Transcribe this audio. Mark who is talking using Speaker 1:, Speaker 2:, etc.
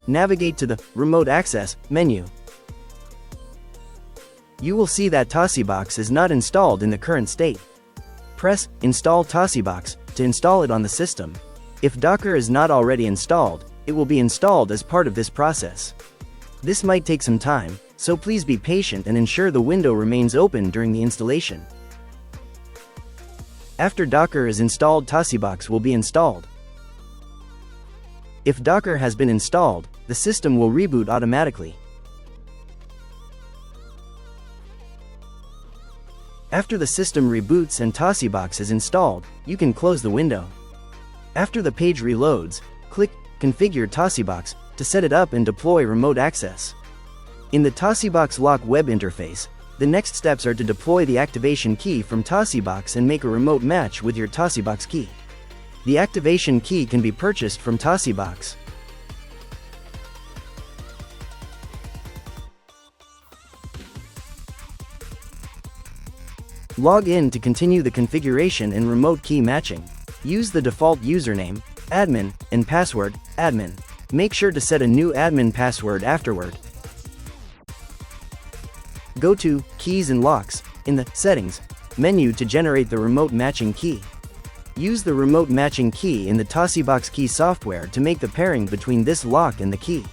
Speaker 1: Navigate to the Remote Access menu. You will see that TosiBox is not installed in the current state. Press Install TosiBox to install it on the system. If Docker is not already installed, it will be installed as part of this process. This might take some time, so please be patient and ensure the window remains open during the installation. After Docker is installed, TosiBox will be installed. If Docker has been installed, the system will reboot automatically. After the system reboots and TosiBox is installed, you can close the window. After the page reloads, click Configure TosiBox to set it up and deploy remote access. In the TosiBox lock web interface, the next steps are to deploy the activation key from TosiBox and make a remote match with your TosiBox key. The activation key can be purchased from TosiBox. Log in to continue the configuration and remote key matching. Use the default username, admin, and password, admin. Make sure to set a new admin password afterward. Go to Keys and Locks in the Settings menu to generate the remote matching key. Use the remote matching key in the TosiBox key software to make the pairing between this lock and the key.